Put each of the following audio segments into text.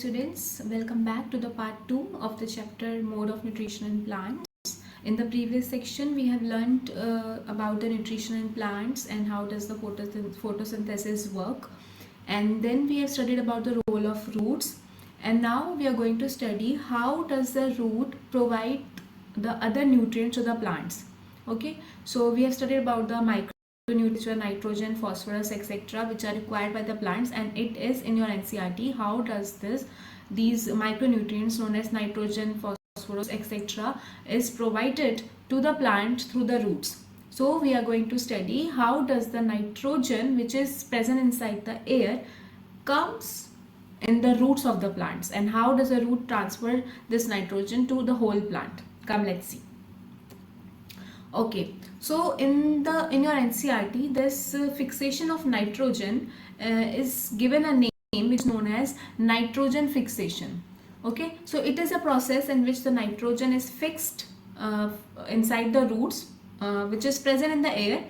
students, welcome back to the part 2 of the chapter Mode of Nutrition in Plants. In the previous section we have learned about the nutrition in plants and how does the photosynthesis work, and then we have studied about the role of roots, and now we are going to study how does the root provide the other nutrients to the plants. Okay, so we have studied about the micronutrients, which are nitrogen, phosphorus, etc., which are required by the plants, and it is in your NCERT. How does these micronutrients known as nitrogen, phosphorus, etc., is provided to the plant through the roots. So we are going to study how does the nitrogen which is present inside the air comes in the roots of the plants, and how does the root transfer this nitrogen to the whole plant. Come, let's see. Okay, so in your NCERT, this fixation of nitrogen is given a name which is known as nitrogen fixation. Okay, so it is a process in which the nitrogen is fixed inside the roots, which is present in the air.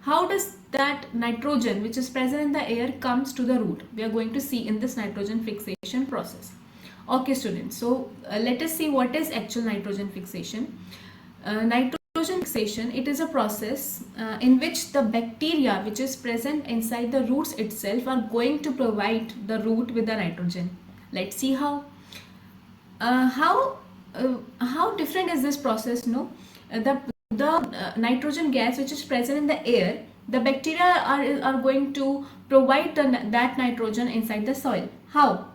How does that nitrogen which is present in the air comes to the root? We are going to see in this nitrogen fixation process. Okay students, so let us see what is actual nitrogen fixation. Nitrogen fixation, it is a process in which the bacteria which is present inside the roots itself are going to provide the root with the nitrogen. Let's see how different is this process. No, the nitrogen gas which is present in the air, the bacteria are going to provide that nitrogen inside the soil. How?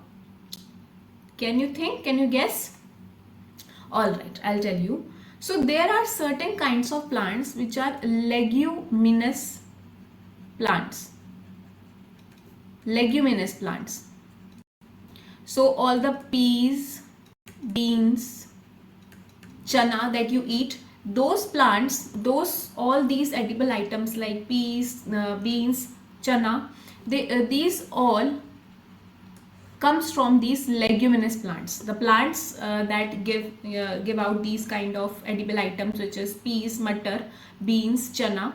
Can you think? Can you guess? All right, I'll tell you. So there are certain kinds of plants which are leguminous plants. Leguminous plants. So all the peas, beans, chana that you eat, those plants, all these edible items like peas, beans, chana, these all comes from these leguminous plants. The plants that give out these kind of edible items, which is peas, matar, beans, chana.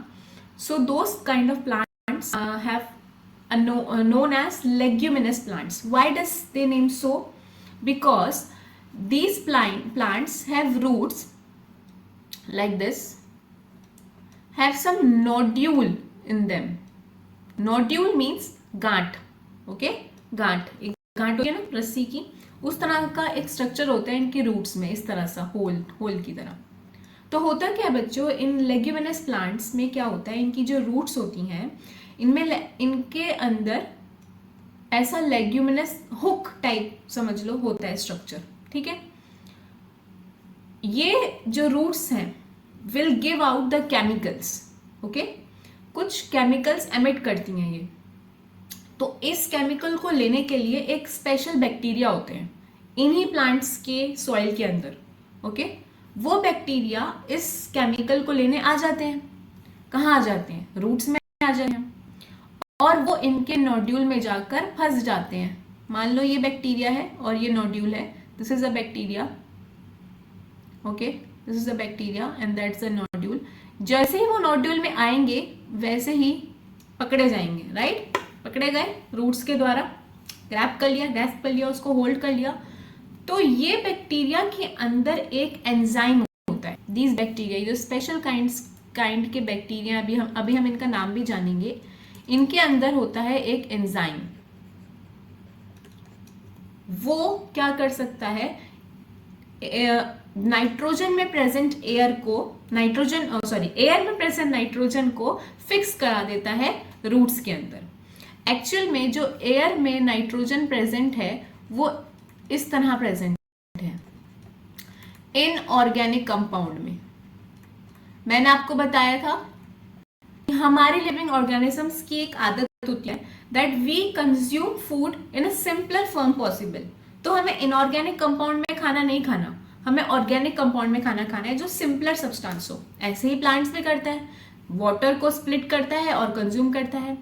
So those kind of plants have known as leguminous plants. Why does they name so? Because these plants have roots like this, have some nodule in them. Nodule means गांठ. Okay, गांठ होती है ना रस्सी की, उस तरह का एक स्ट्रक्चर होता है इनके रूट्स में, इस तरह सा होल की तरह. तो होता क्या बच्चों, इन लेग्यूमिनस प्लांट्स में क्या होता है, इनकी जो रूट्स होती हैं इनमें इनके अंदर ऐसा लेग्यूमिनस हुक टाइप समझ लो होता है स्ट्रक्चर. ठीक है, ये जो रूट्स हैं will give out the chemicals. Okay, कुछ केमिकल्स एमिट करती हैं ये. तो इस केमिकल को लेने के लिए एक स्पेशल बैक्टीरिया होते हैं इन्हीं प्लांट्स के सॉइल के अंदर. ओके, वो बैक्टीरिया इस केमिकल को लेने आ जाते हैं. कहाँ आ जाते हैं? रूट्स में आ जाते हैं, और वो इनके नोड्यूल में जाकर फंस जाते हैं. मान लो ये बैक्टीरिया है और ये नोड्यूल है. This is a bacteria. Okay, this is a bacteria and that's a nodule. जैसे ही वो नोड्यूल में आएंगे वैसे ही पकड़े जाएंगे. राइट, पकड़े गए रूट्स के द्वारा, ग्रैब कर लिया, उसको होल्ड कर लिया. तो ये बैक्टीरिया के अंदर एक एंजाइम होता है. दीज बैक्टीरिया, जो स्पेशल काइंड के बैक्टीरिया, अभी हम इनका नाम भी जानेंगे. इनके अंदर होता है एक एंजाइम. वो क्या कर सकता है, नाइट्रोजन में प्रेजेंट एयर में प्रेजेंट नाइट्रोजन को फिक्स करा देता है रूट्स के अंदर. एक्चुअल में जो एयर में नाइट्रोजन प्रेजेंट है वो इस तरह प्रेजेंट है इन ऑर्गेनिक कंपाउंड में. मैंने आपको बताया था कि हमारी लिविंग ऑर्गेनिजम्स की एक आदत होती है that we consume food in a simpler form possible. तो हमें इनऑर्गेनिक कंपाउंड में खाना नहीं खाना, हमें ऑर्गेनिक कंपाउंड में खाना है जो सिंपलर सब्सटेंस हो. ऐसे ही प्लांट्स भी करता है, वाटर को स्प्लिट करता है और कंज्यूम करता है.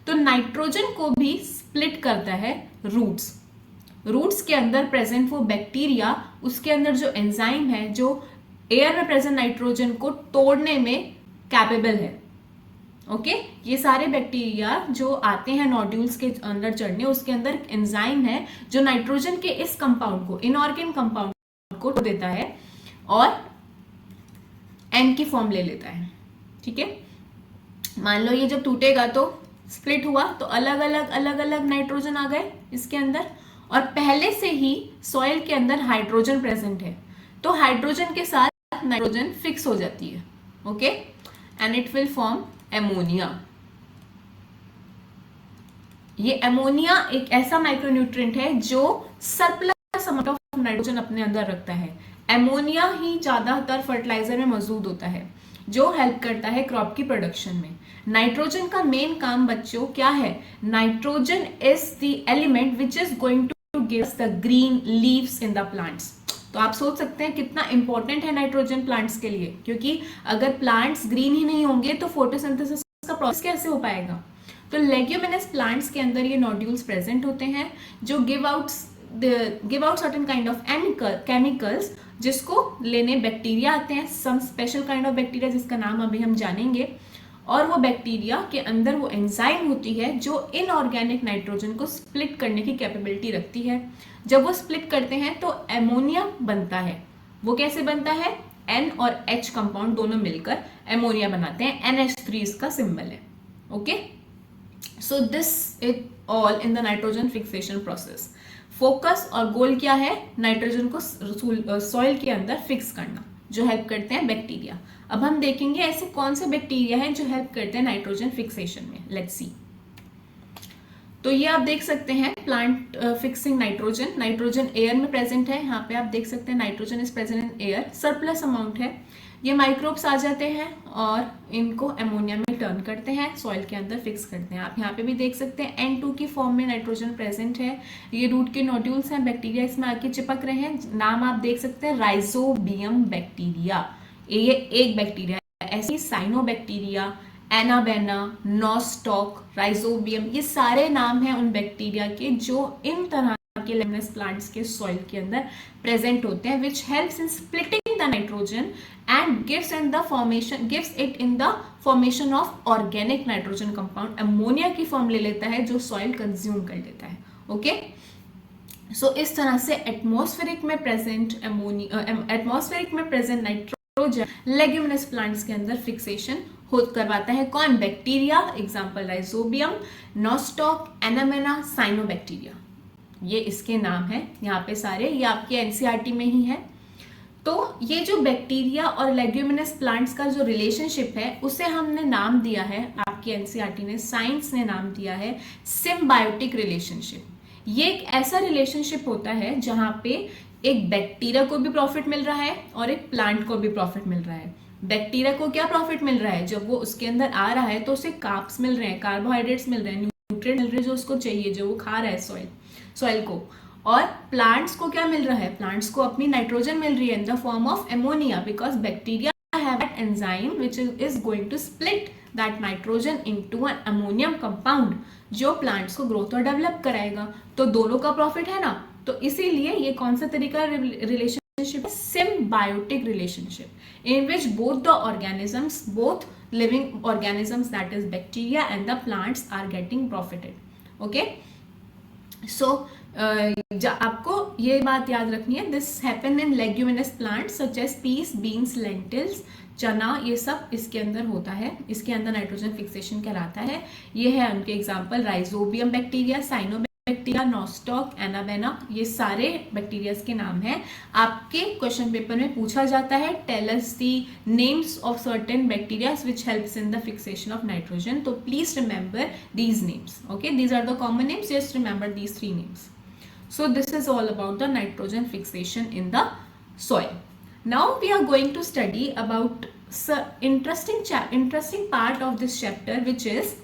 तो नाइट्रोजन को भी स्प्लिट करता है रूट्स के अंदर प्रेजेंट वो बैक्टीरिया, उसके अंदर जो एंजाइम है जो एयर में प्रेजेंट नाइट्रोजन को तोड़ने में कैपेबल है. ओके ये सारे बैक्टीरिया जो आते हैं नोड्यूल्स के अंदर चढ़ने, उसके अंदर एंजाइम है जो नाइट्रोजन के इस कंपाउंड को, इनऑर्गेनिक कंपाउंड को देता है और एन की फॉर्म ले लेता है। ठीक है, मान लो ये जब टूटेगा तो स्प्लिट हुआ तो अलग अलग नाइट्रोजन आ गए इसके अंदर, और पहले से ही सॉइल के अंदर हाइड्रोजन प्रेजेंट है, तो हाइड्रोजन के साथ नाइट्रोजन फिक्स हो जाती है। Okay, and it will form ammonia. ये एमोनिया एक ऐसा माइक्रोन्यूट्रिएंट है जो सरप्लस अमाउंट ऑफ नाइट्रोजन अपने अंदर रखता है। एमोनिया ही ज्यादातर फर्टिलाइजर में मौजूद होता है जो हेल्प करता है क्रॉप की प्रोडक्शन में। नाइट्रोजन का मेन काम बच्चों क्या है? Nitrogen is the element which is going to give the green leaves in the plants. तो आप सोच सकते हैं कितना इंपॉर्टेंट है नाइट्रोजन प्लांट्स के लिए, क्योंकि अगर प्लांट्स ग्रीन ही नहीं होंगे तो फोटोसिंथेसिस का प्रोसेस कैसे हो पाएगा? तो लेग्यूमिनस प्लांट्स के अंदर ये नोड्यूल्स प्रेजेंट होते हैं जो give out certain kind of chemicals, जिसको लेने बैक्टीरिया आते हैं, some special kind of bacteria जिसका नाम अभी हम जानेंगे। और वो बैक्टीरिया के अंदर वो एंजाइम होती है जो इनऑर्गेनिक नाइट्रोजन को स्प्लिट करने की कैपेबिलिटी रखती है। जब वो स्प्लिट करते हैं तो एमोनिया बनता है। वो कैसे बनता है? N और H कंपाउंड दोनों मिलकर एमोनिया बनाते हैं। NH3 इसका सिंबल है। Okay, so this is all in the nitrogen fixation process. Focus और गोल क्या है? नाइट्रोजन को सॉइल के अंदर फिक्स करना, जो हेल्प करते हैं बैक्टीरिया। अब हम देखेंगे ऐसे कौन से बैक्टीरिया हैं जो हेल्प करते हैं नाइट्रोजन फिक्सेशन में। Let's see. तो ये आप देख सकते हैं plant fixing nitrogen. Nitrogen air में प्रेजेंट है, यहाँ पे आप देख सकते हैं nitrogen is present in air, surplus amount है। ये माइक्रोब्स आ जाते हैं और इनको एमोनिया में टर्न करते हैं, सॉइल के अंदर फिक्स करते हैं। आप यहाँ पे भी देख सकते हैं N2 की फॉर्म में नाइट्रोजन प्रेजेंट है। ये रूट के नोड्यूल्स हैं, बैक्टीरिया इसमें आके चिपक रहे हैं। नाम आप देख सकते हैं राइजोबियम बैक्टीरिया, ये एक बैक्टीरिया है। ऐसे साइनोबैक्टीरिया, एनाबेना, नॉस्टॉक, राइजोबियम, ये सारे नाम हैं उन बैक्टीरिया के जो इन तरह के लेग्यूमिनस प्लांट्स के सॉइल के अंदर प्रेजेंट होते हैं, which helps in splitting the nitrogen and gives it in the formation of organic nitrogen compound। Ammonia की फॉर्म ले लेता है जो सॉइल कंज्यूम कर लेता है। ओके, सो इस तरह से एटमॉस्फेरिक में प्रेजेंट नाइट्रोजन लेग्यूमिनस प्लांट्स के अंदर फिक्सेशन करवाता है। कौन? बैक्टीरिया। एग्जाम्पल राइजोबियम, नॉस्टॉक, एनामेना, साइनोबैक्टीरिया, ये इसके नाम है यहाँ पे सारे, ये आपके एनसीईआरटी में ही है। तो ये जो बैक्टीरिया और लेग्यूमिनस प्लांट्स का जो रिलेशनशिप है उसे हमने नाम दिया है, आपकी एनसीईआरटी ने, साइंस ने नाम दिया है सिम्बायोटिक रिलेशनशिप। ये एक ऐसा रिलेशनशिप होता है जहाँ पे एक बैक्टीरिया को भी प्रॉफिट मिल रहा है और एक प्लांट को भी प्रॉफिट मिल रहा है। बैक्टीरिया को क्या प्रॉफिट मिल रहा है? जब वो उसके अंदर आ रहा है तो उसे कार्ब्स मिल रहे हैं, कार्बोहाइड्रेट्स मिल रहे हैं, न्यूट्रिएंट मिल रहे हैं जो उसको चाहिए, जो वो खा रहा है सॉइल को। और प्लांट्स को क्या मिल रहा है? प्लांट्स को अपनी नाइट्रोजन मिल रही है in the form of ammonia, because bacteria have that enzyme which is going to split that nitrogen into an ammonium compound, जो प्लांट्स को ग्रोथ और डेवलप कराएगा। तो दोनों का प्रॉफिट है ना, तो इसीलिए ये कौन सा तरीका रिलेशनशिप है? Symbiotic relationship, in which both living organisms, that is bacteria and the plants, are getting profited. Okay, so आपको ये बात याद रखनी है, this happen in leguminous plants such as peas, beans, lentils, चना, ये सब इसके अंदर होता है, इसके अंदर नाइट्रोजन फिक्सेशन कहलाता है। ये है उनके example rhizobium bacteria, cyanobacteria, nostoc, anabaena, ये सारे बैक्टीरियाज के नाम हैं। आपके क्वेश्चन पेपर में पूछा जाता है tell us the names of certain bacterias which helps in the fixation of nitrogen. तो please remember these names. Okay, these are the common names, just remember these 3 names. So this is all about the nitrogen fixation in the soil. Now we are going to study about interesting part of this chapter, which is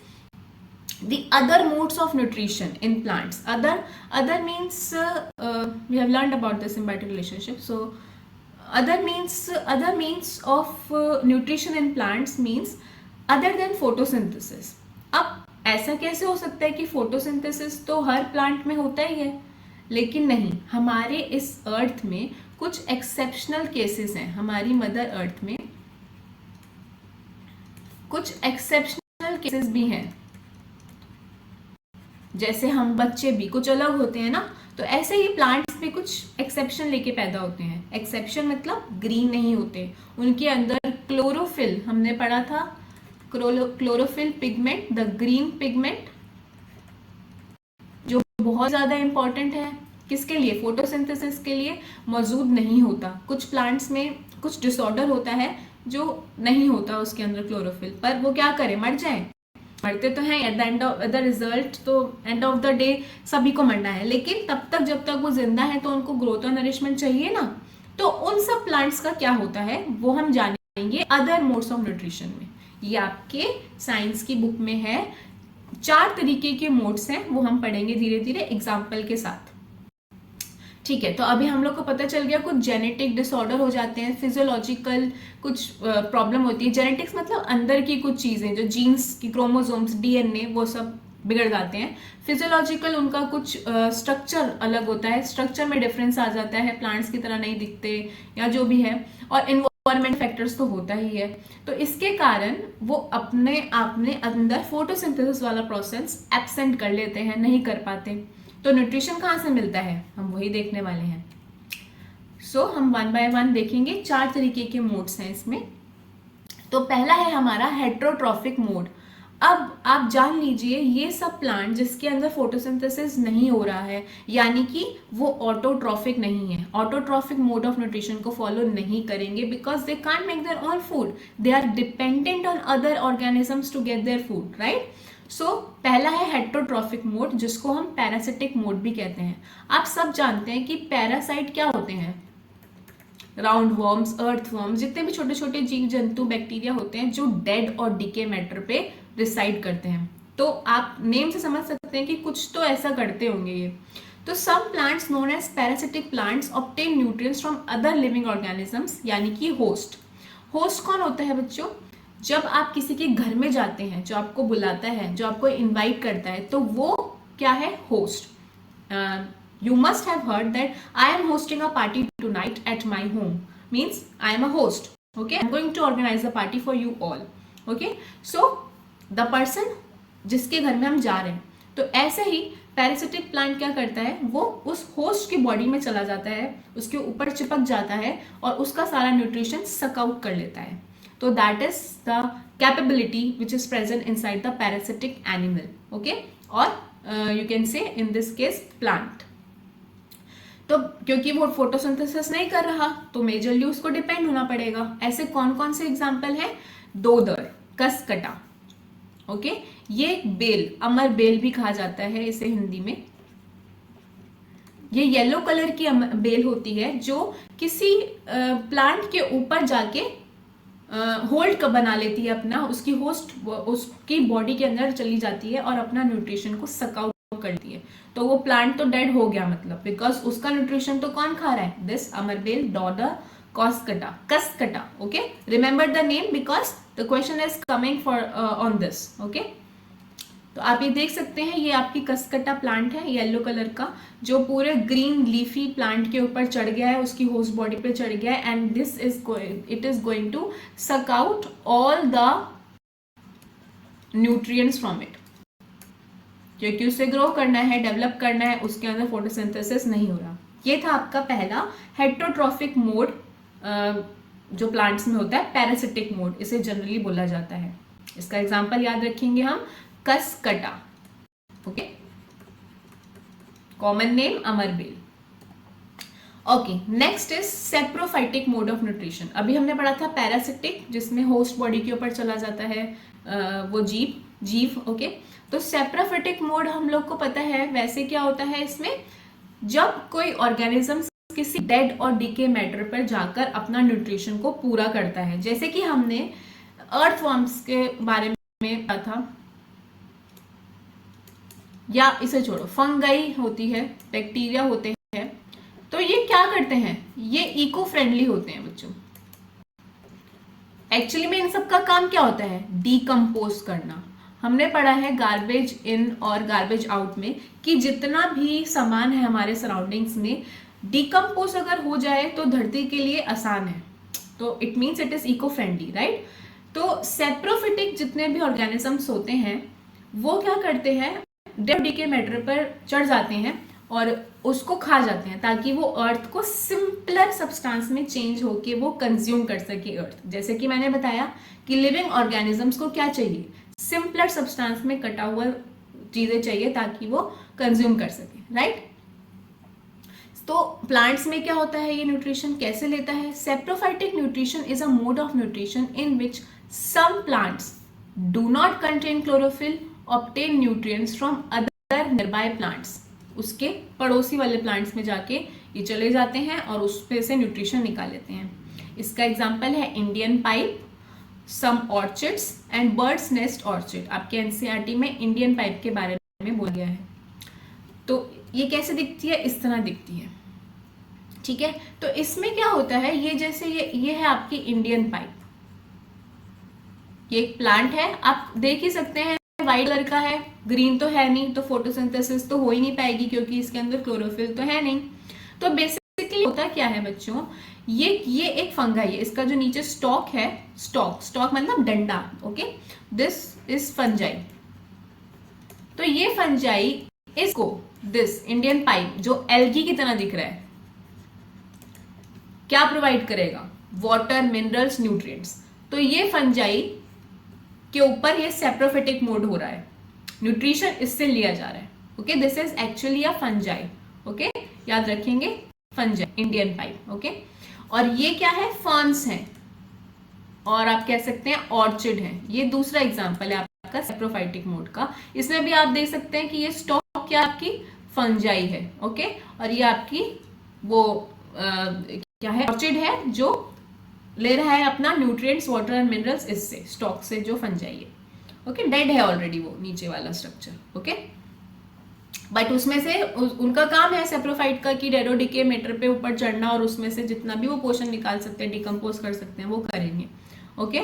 the other modes of nutrition in plants. Other means we have learned about the symbiotic relationship. So other means of nutrition in plants means other than photosynthesis. अब ऐसा कैसे हो सकता है कि photosynthesis तो हर plant में होता ही है, लेकिन नहीं, हमारे इस अर्थ में कुछ एक्सेप्शनल केसेस हैं। हमारी मदर अर्थ में कुछ एक्सेप्शनल केसेस भी हैं, जैसे हम बच्चे भी कुछ अलग होते हैं ना, तो ऐसे ही प्लांट्स भी कुछ एक्सेप्शन लेके पैदा होते हैं। एक्सेप्शन मतलब ग्रीन नहीं होते, उनके अंदर क्लोरोफिल, हमने पढ़ा था chlorophyll pigment, the green pigment, जो बहुत ज्यादा इंपॉर्टेंट है किसके लिए, फोटोसिंथेसिस के लिए, मौजूद नहीं होता। कुछ प्लांट्स में कुछ डिसऑर्डर होता है जो नहीं होता उसके अंदर क्लोरोफिल, पर वो क्या करे, मर जाए, मरते तो हैं at the end of the result, तो एंड ऑफ द डे सभी को मरना है, लेकिन तब तक जब तक वो जिंदा है तो उनको ग्रोथ और नरिशमेंट चाहिए ना। तो उन सब प्लांट्स का क्या होता है वो हम जानेंगे अदर मोड्स ऑफ न्यूट्रिशन में। ये आपके साइंस की बुक में है, 4 तरीके के मोड्स हैं, वो हम पढ़ेंगे धीरे धीरे एग्जाम्पल के साथ। ठीक है, तो अभी हम लोग को पता चल गया कुछ जेनेटिक डिसऑर्डर हो जाते हैं, फिजियोलॉजिकल कुछ प्रॉब्लम होती है। जेनेटिक्स मतलब अंदर की कुछ चीजें, जो जीन्स की क्रोमोसोम्स, डीएनए, वो सब बिगड़ जाते हैं। फिजियोलॉजिकल उनका कुछ स्ट्रक्चर अलग होता है, स्ट्रक्चर में डिफरेंस आ जाता है, प्लांट्स की तरह नहीं दिखते या जो भी है, और एनवायरमेंट फैक्टर्स तो होता ही है। तो इसके कारण वो अपने आप में अंदर फोटोसिंथेसिस वाला प्रोसेस एब्सेंट कर लेते हैं, नहीं कर पाते। तो न्यूट्रिशन कहाँ से मिलता है, हम वही देखने वाले हैं। सो हम 1 बाय 1 देखेंगे। 4 तरीके के मोड्स हैं इसमें। तो पहला है हमारा हेट्रोट्रॉफिक मोड। अब आप जान लीजिए, ये सब प्लांट जिसके अंदर फोटोसिंथेसिस नहीं हो रहा है, यानी कि वो ऑटोट्रॉफिक नहीं है, ऑटोट्रॉफिक मोड ऑफ न्यूट्रिशन को फॉलो नहीं करेंगे, because they can't make their own food, they are dependent on other organisms to get their food, right. So पहला है हेट्रोट्रॉफिक मोड, जिसको हम पैरासिटिक मोड भी कहते हैं। आप सब जानते हैं कि पैरासाइट क्या होते हैं, राउंड वर्म्स, अर्थ वर्म्स, जितने भी छोटे छोटे जीव जंतु बैक्टीरिया होते हैं जो डेड और डिके मैटर पे रिसाइड करते हैं। तो आप नेम से समझ सकते हैं कि कुछ तो ऐसा करते होंगे ये। तो some plants known as parasitic plants obtain nutrients from other living organisms, यानी कि होस्ट। होस्ट कौन होता है बच्चों, जब आप किसी के घर में जाते हैं, जो आपको बुलाता है, जो आपको इनवाइट करता है, तो वो क्या है, host. You must have heard that I am hosting a party tonight at my home. Means I am a host. Okay, I'm going to organize a party for you all. Okay, so the person जिसके घर में हम जा रहे हैं, तो ऐसे ही parasitic plant क्या करता है, वो उस होस्ट की बॉडी में चला जाता है, उसके ऊपर चिपक जाता है और उसका सारा न्यूट्रिशन सक आउट कर लेता है। तो that is the capability which is present inside the parasitic animal. Okay, और you can say in this case plant. तो क्योंकि वो फोटोसिंथेसिस नहीं कर रहा, तो मेजरली उसको डिपेंड होना पड़ेगा। ऐसे कौन कौन से एग्जाम्पल हैं, दोदर, कसकटा, ओके, ये बेल, अमर बेल भी कहा जाता है इसे हिंदी में। ये येलो कलर की बेल होती है जो किसी प्लांट के ऊपर जाके होल्ड बना लेती है अपना, उसकी होस्ट उसकी बॉडी के अंदर चली जाती है और अपना न्यूट्रिशन को सक आउट करती है। तो वो प्लांट तो डेड हो गया, मतलब बिकॉज उसका न्यूट्रिशन तो कौन खा रहा है, दिस अमरबेल, dodder, Cuscuta. Okay, remember the name because the question is coming for on this. Okay, तो आप ये देख सकते हैं, ये आपकी कसकटा प्लांट है येलो कलर का, जो पूरे ग्रीन लीफी प्लांट के ऊपर चढ़ गया है, उसकी होस्ट बॉडी पे चढ़ गया है, and this is it is going to suck out all the nutrients from it. क्योंकि उसे ग्रो करना है, डेवलप करना है, उसके अंदर फोटोसिंथेसिस नहीं हो रहा। ये था आपका पहला हेट्रोट्रॉफिक मोड, जो प्लांट्स में होता है, पैरासिटिक मोड इसे जनरली बोला जाता है। इसका एग्जांपल याद रखेंगे हम, कसकटा। ओके, कॉमन नेम अमरबेल। Okay, next is saprophytic mode of nutrition. अभी हमने पढ़ा था पैरासिटिक, जिसमें होस्ट बॉडी के ऊपर चला जाता है वो जीव। ओके, तो सेप्रोफाइटिक मोड हम लोग को पता है वैसे क्या होता है इसमें, जब कोई ऑर्गेनिज्म किसी डेड और डिके मैटर पर जाकर अपना न्यूट्रिशन को पूरा करता है। जैसे कि हमने अर्थवर्म्स के बारे में पढ़ा था, या इसे छोड़ो, फंगाई होती है, बैक्टीरिया होते हैं, तो ये क्या करते हैं, ये इको फ्रेंडली होते हैं बच्चों। एक्चुअली में इन सब का काम क्या होता है, डीकम्पोज करना। हमने पढ़ा है गार्बेज इन और गार्बेज आउट में कि जितना भी सामान है हमारे सराउंडिंग्स में, डीकम्पोज अगर हो जाए तो धरती के लिए आसान है, तो it means it is eco friendly, right. तो सेप्रोफिटिक जितने भी ऑर्गेनिजम्स होते हैं वो क्या करते हैं, डेड के मैटर पर चढ़ जाते हैं और उसको खा जाते हैं ताकि वो अर्थ को सिंपलर सब्सटेंस में चेंज होके वो कंज्यूम कर सके अर्थ। जैसे कि मैंने बताया कि लिविंग ऑर्गेनिजम्स को क्या चाहिए, सिंपलर सब्सटेंस में कटा हुआ चीजें चाहिए ताकि वो कंज्यूम कर सके, राइट। तो प्लांट्स में क्या होता है, ये न्यूट्रिशन कैसे लेता है। Saprophytic nutrition is a mode of nutrition in which some plants do not contain chlorophyll obtain nutrients from other nearby plants. उसके पड़ोसी वाले प्लांट्स में जाके ये चले जाते हैं और उसमें से न्यूट्रिशन निकाल लेते हैं। इसका एग्जाम्पल है Indian pipe, some orchids and bird's nest orchid. आपके एनसीईआरटी में इंडियन पाइप के बारे में बोला गया है। तो ये कैसे दिखती है, इस तरह दिखती है, ठीक है। तो इसमें क्या होता है, ये जैसे ये है आपकी इंडियन पाइप, ये एक प्लांट है, आप देख ही सकते हैं व्हाइट कलर का है, ग्रीन तो है नहीं, तो फोटोसिंथेसिस तो हो ही नहीं पाएगी क्योंकि इसके अंदर क्लोरोफिल तो है नहीं। तो बेसिकली होता क्या है बच्चों, ये एक फंगाई है, इसका जो नीचे स्टॉक है, स्टॉक मतलब डंडा, ओके, दिस इज फंजाई। तो ये फंजाई इसको, दिस इंडियन पाइप जो एल्गी की तरह दिख रहा है, क्या प्रोवाइड करेगा, वाटर, मिनरल्स, न्यूट्रिएंट्स। तो ये फंजाई के ऊपर ये सेप्रोफिटिक मोड हो रहा है, न्यूट्रिशन इससे लिया जा रहा है, okay, this is actually a fungi, okay, याद रखेंगे, फंजाई, इंडियन पाइप, ओके। और ये क्या है, फर्न्स हैं, और आप कह सकते हैं ऑर्चिड है। ये दूसरा एग्जांपल है आपका सेप्रोफाइटिक मोड का। इसमें भी आप देख सकते हैं कि ये स्टॉक क्या आपकी फंजाई है, ओके, और ये आपकी वो क्या है, ऑर्चिड है जो ले रहा है अपना न्यूट्रिएंट्स, वाटर एंड मिनरल्स इससे, स्टॉक से जो फंजाई है, ओके, डेड है ऑलरेडी वो नीचे वाला स्ट्रक्चर, ओके। बट उसमें से उनका काम है सेप्रोफाइट का कि डेडो डिके मैटर पे ऊपर चढ़ना और उसमें से जितना भी वो पोर्शन निकाल सकते हैं, डिकम्पोज कर सकते हैं, वो करेंगे, okay.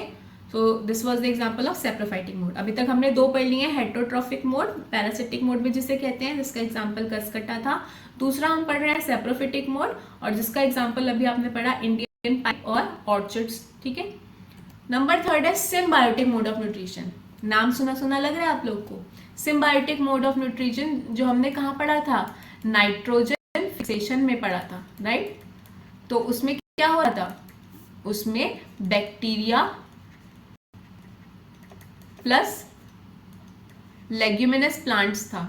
So this was the example of saprophytic mode. अभी तक हमने दो पढ़ लिए हैं, हेटरोट्रॉफिक मोड, पैरासिटिक मोड भी जिसे कहते हैं, जिसका एग्जांपल कसकट्टा था। दूसरा हम पढ़ रहे हैं सेप्रोफिटिक मोड, और जिसका एग्जांपल अभी आपने पढ़ा इंडियन पाइप और ऑर्चिड्स, ठीक है। नंबर थर्ड है सिम्बायोटिक मोड ऑफ न्यूट्रिशन। नाम सुना सुना लग रहा है आप लोग को। सिम्बायोटिक मोड ऑफ न्यूट्रिशन जो हमने कहाँ पढ़ा था, नाइट्रोजन फिक्सेशन में पढ़ा था, राइट। तो उसमें क्या हो रहा था, उसमें बैक्टीरिया प्लस लेग्यूमिनस प्लांट्स था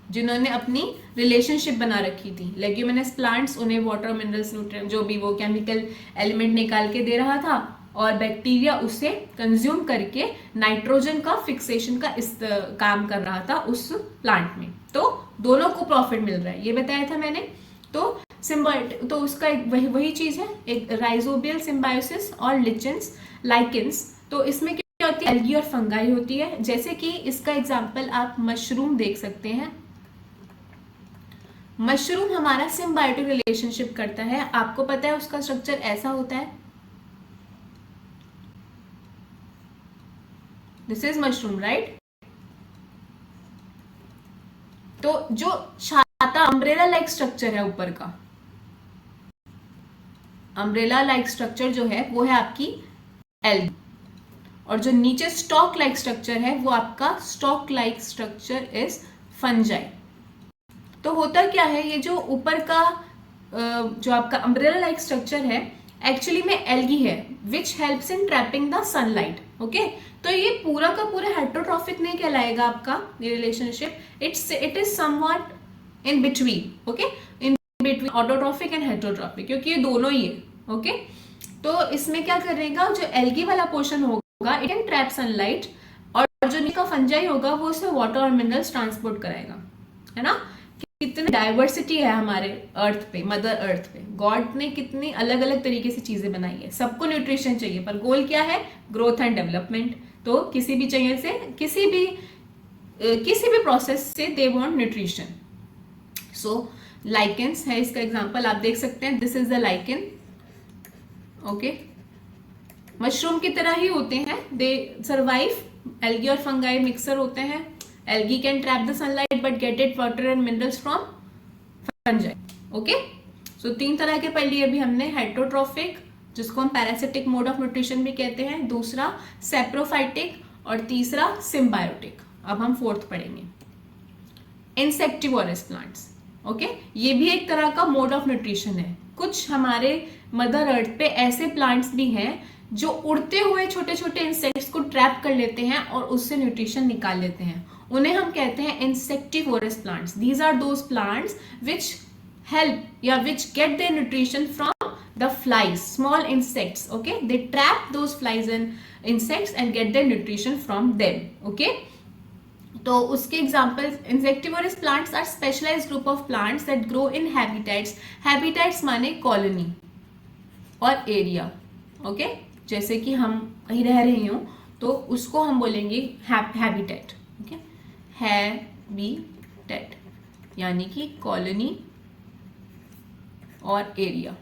जिन्होंने अपनी रिलेशनशिप बना रखी थी। लेग्यूमिनस प्लांट्स उन्हें वाटर, मिनरल्स, न्यूट्रिएंट जो भी वो केमिकल एलिमेंट निकाल के दे रहा था, और बैक्टीरिया उसे कंज्यूम करके नाइट्रोजन का फिक्सेशन का इस काम कर रहा था उस प्लांट में। तो दोनों को प्रॉफिट मिल रहा है, ये बताया था मैंने। तो सिम्बायोटिक, तो उसका वही चीज है, एक राइजोबियल सिम्बायोसिस और लिचेंस, लाइकेंस। तो इसमें क्या होती है, एल्गी और फंगाई होती है। जैसे कि इसका एग्जाम्पल आप मशरूम देख सकते हैं। मशरूम हमारा सिम्बायोटिक रिलेशनशिप करता है, आपको पता है उसका स्ट्रक्चर ऐसा होता है, दिस इज मशरूम, राइट। तो जो छाता, अम्ब्रेला लाइक स्ट्रक्चर है ऊपर का, अम्ब्रेला लाइक स्ट्रक्चर जो है वो है आपकी एल्गी, और जो नीचे स्टॉक लाइक स्ट्रक्चर है वो आपका stock like structure is fungi. तो होता क्या है, ये जो ऊपर का जो आपका अम्ब्रेला लाइक स्ट्रक्चर है एक्चुअली में एल्गी है, which helps in trapping the sunlight, okay. तो ये पूरा का पूरा हेटरोट्रॉफिक नहीं कहलाएगा आपका ये relationship, it is somewhat in between, okay, in between autotrophic and heterotrophic, क्योंकि ये दोनों ही है, ओके। तो इसमें क्या करेगा, जो एल्गी वाला पोर्शन होगा इट कैन ट्रैप सनलाइट, और जो नीचे फंजाई होगा वो उसे वाटर और मिनरल्स ट्रांसपोर्ट कराएगा, है ना। कितनी डाइवर्सिटी है हमारे अर्थ पे, मदर अर्थ पे। गॉड ने कितनी अलग अलग तरीके से चीजें बनाई है, सबको न्यूट्रिशन चाहिए, पर गोल क्या है, ग्रोथ एंड डेवलपमेंट। तो किसी भी चाहिए से किसी भी प्रोसेस से they want nutrition. So lichens है इसका एग्जांपल, आप देख सकते हैं, this is the lichen, okay. Mushroom की तरह ही होते हैं, दे सर्वाइव, एल्गी और फंगाई मिक्सर होते हैं। Algae can trap the sunlight but get it water and minerals from fungi, okay। So तीन तरह के पढ़ लिए अभी हमने, हेटरोट्रॉफिक, जिसको हम पैरासिटिक मोड ऑफ न्यूट्रिशन भी कहते हैं, दूसरा सेप्रोफाइटिक और तीसरा सिम्बायोटिक। अब हम फोर्थ पढ़ेंगे, इंसेक्टिवोरस प्लांट्स। ओके, ये भी एक तरह का मोड ऑफ न्यूट्रिशन है। कुछ हमारे मदर अर्थ पे ऐसे प्लांट्स भी हैं जो उड़ते हुए छोटे छोटे इंसेक्ट्स को ट्रैप कर लेते हैं और उससे न्यूट्रिशन निकाल लेते हैं, उन्हें हम कहते हैं insectivorous plants. These are those plants which help which get their nutrition from the flies, small insects. Okay, they trap those flies and insects and get their nutrition from them. Okay, तो उसके example, insectivorous plants are specialised group of plants that grow in habitats. Habitats माने colony और area. Okay, जैसे कि हम कहीं रह रहे हो तो उसको हम बोलेंगे हैबिटेट। ओके, हैबिटेट यानी कि कॉलोनी और एरिया,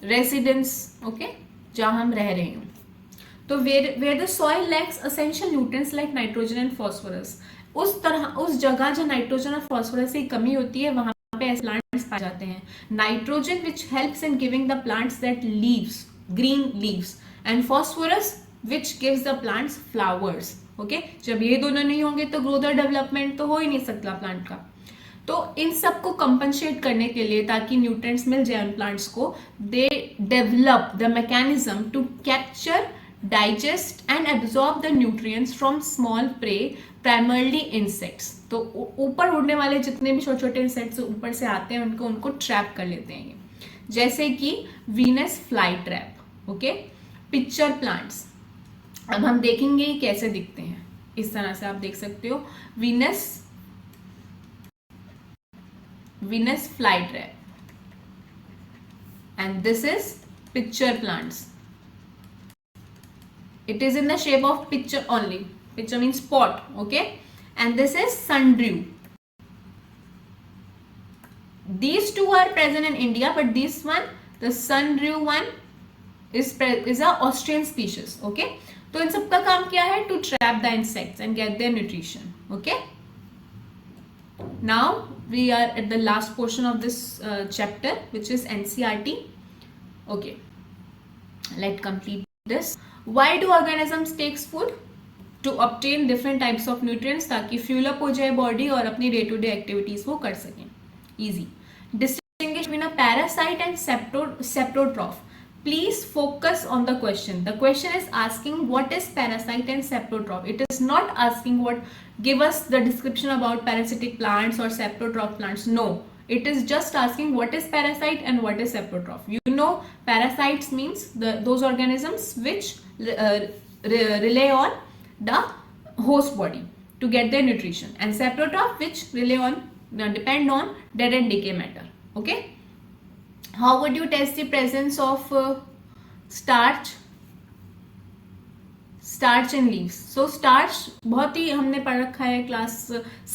रेसिडेंस। ओके, जहां हम रह रहे हो। तो where the soil lacks essential nutrients like nitrogen and phosphorus, उस जगह जो नाइट्रोजन और फास्फोरस की कमी होती है वहां पे ऐसे प्लांट्स पाए जाते हैं। Nitrogen which helps in giving the plants that leaves, green leaves, and phosphorus which gives the plants flowers. Okay, जब ये दोनों नहीं होंगे तो ग्रोथ और डेवलपमेंट तो हो ही नहीं सकता प्लांट का। तो इन सबको कंपनसेट करने के लिए, ताकि न्यूट्रिएंट्स मिल जाए उन प्लांट्स को, they develop the mechanism to capture, digest and absorb the nutrients from small prey, primarily insects. तो ऊपर उड़ने वाले जितने भी छोटे छोटे इंसेक्ट्स ऊपर से आते हैं उनको ट्रैप कर लेते हैं ये, जैसे कि Venus fly trap. Okay, picture plants, अब हम देखेंगे कैसे दिखते हैं। इस तरह से आप देख सकते हो, Venus flytrap, and this is picture plants. It is in the shape of picture only. Picture means pot. Okay, and this is sundew. These two are present in India, but this one, the sundew one, is a Austrian species. Okay, तो इन सब का काम क्या है? To trap the insects and get their nutrition. Okay. Now we are at the last portion of this chapter, which is NCERT. Okay, let's complete this. Why do organisms take food? To obtain different types of nutrients, ताकि fuel up हो जाए body और अपनी day to day activities वो कर सकें. Easy. Distinguish between a parasite and saprotroph. Please focus on the question. The question is asking what is parasite and saprotroph. It is not asking give us the description about parasitic plants or saprotroph plants. No, it is just asking what is parasite and what is saprotroph. You know, parasites means those organisms which rely on the host body to get their nutrition, and saprotroph which depend on dead and decay matter. Okay. How would you test the presence of starch in leaves? So starch बहुत ही हमने पढ़ रखा है class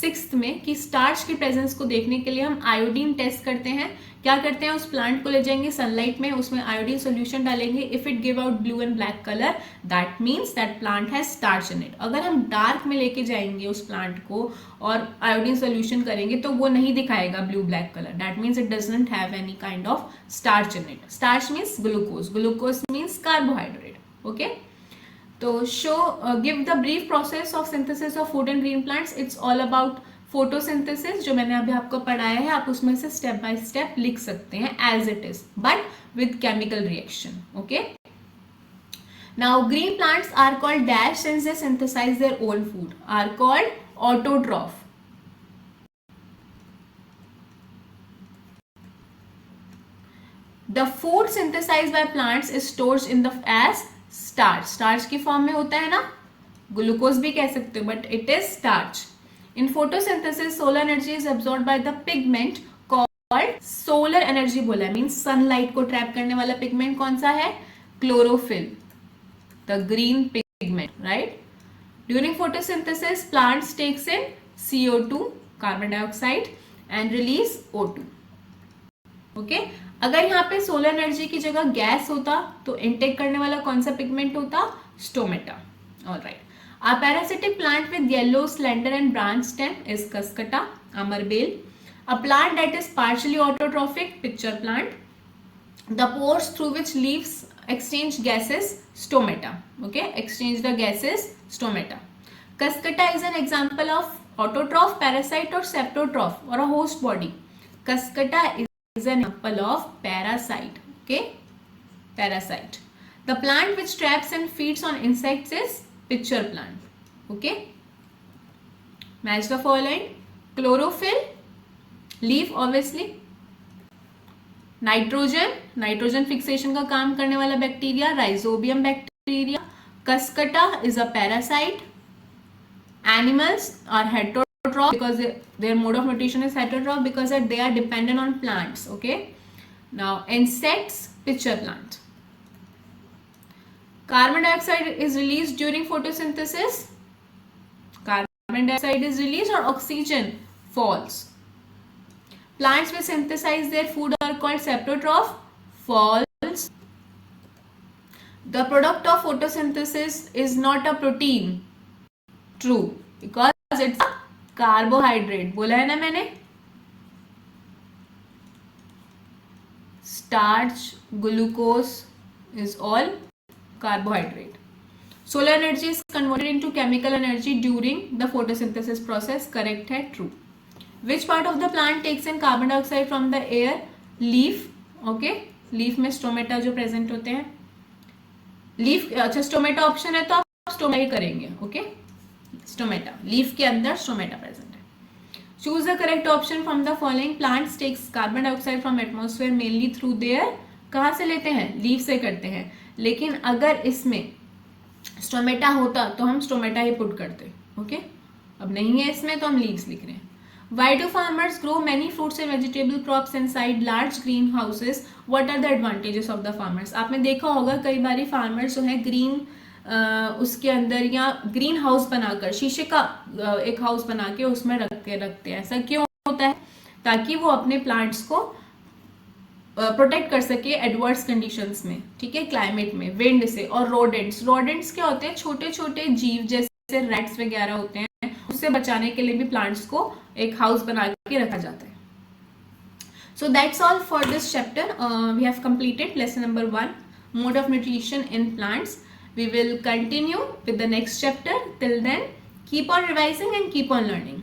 6th में कि starch की presence को देखने के लिए हम आयोडीन टेस्ट करते हैं। क्या करते हैं, उस प्लांट को ले जाएंगे सनलाइट में, उसमें आयोडीन सोल्यूशन डालेंगे। If it give out blue and black colour, that means that plant has starch in it. अगर हम डार्क में लेके जाएंगे उस प्लांट को और आयोडीन सोल्यूशन करेंगे तो वो नहीं दिखाएगा blue black colour, that means it doesn't have any kind of starch in it. Starch means glucose, glucose means carbohydrate. Okay, तो give the brief process of synthesis of food and green plants. It's all about photosynthesis, जो मैंने अभी आपको पढ़ाया है, आप उसमें से स्टेप बाय स्टेप लिख सकते हैं as it is, but with chemical reaction. Okay. Now green plants are called dash since they synthesize their own food, are called autotroph. The food synthesized by plants is stored in the as starch. Starch की form में होता है ना, glucose भी कह सकते हो, but it is starch. In photosynthesis, solar energy is absorbed by the pigment called solar energy बोला है, means sunlight को ट्रैप करने वाला पिगमेंट कौन सा है? Chlorophyll. The green pigment, right? During photosynthesis, plants takes in CO2, carbon dioxide, and release O2. Okay? अगर यहाँ पे सोलर एनर्जी की जगह गैस होता तो इनटेक करने वाला कौन सा पिगमेंट होता? Stomata. Alright. A parasitic plant with yellow, slender, and branched stem is Cuscuta, Amarbel. A plant that is partially autotrophic, picture plant. The pores through which leaves exchange gases, stomata. Okay, exchange the gases, stomata. Cuscuta is an example of autotroph, parasite or saprotroph or a host body. Cuscuta is an example of parasite. Okay, parasite. The plant which traps and feeds on insects is pitcher plant. Okay, match the following. Chlorophyll, leaf obviously. Nitrogen fixation का काम करने वाला bacteria, rhizobium bacteria. Cuscuta is a parasite. Animals are heterotroph because their mode of nutrition is heterotroph because they are dependent on plants. Okay, now insects, pitcher plant. Carbon dioxide is released during photosynthesis. Carbon dioxide is released or oxygen falls. Plants which synthesize their food are called saprotroph. False. The product of photosynthesis is not a protein. True, because it's a carbohydrate. बोला है ना मैंने. Starch, glucose is all carbohydrate. Solar energy is converted into chemical energy during the photosynthesis process. Correct है, true. Which part of the plant takes in carbon dioxide from the air? Leaf. Okay, leaf में stomata जो present होते हैं. Leaf, अच्छा stomata option है तो आप stomata ही करेंगे. ओके, स्टोमेटा, लीफ के अंदर स्टोमेटा प्रेजेंट है. Choose the correct option from the following. Plants takes carbon dioxide from atmosphere mainly through their. कहाँ से लेते हैं? लीफ से करते हैं. लेकिन अगर इसमें स्टोमेटा होता तो हम स्टोमेटा ही पुट करते. ओके, अब नहीं है इसमें तो हम लीव्स लिख रहे हैं. Why do farmers grow many fruits and vegetable crops inside large greenhouses? What are the advantages of the farmers? आपने देखा होगा कई बारी फार्मर्स जो है ग्रीन उसके अंदर या ग्रीन हाउस बनाकर, शीशे का एक हाउस बना के उसमें रखते हैं. ऐसा क्यों होता है? ताकि वो अपने प्लांट्स को प्रोटेक्ट कर सके एडवर्स कंडीशंस में. ठीक है, क्लाइमेट में, विंड से. और रोडेंट्स क्या होते हैं? छोटे छोटे जीव जैसे रैट्स वगैरह होते हैं. उससे बचाने के लिए भी प्लांट्स को एक हाउस बना के रखा जाता है. So that's all for this chapter. We have completed lesson number 1, mode of nutrition in plants. We will continue with the next chapter. Till then, keep on revising and keep on learning.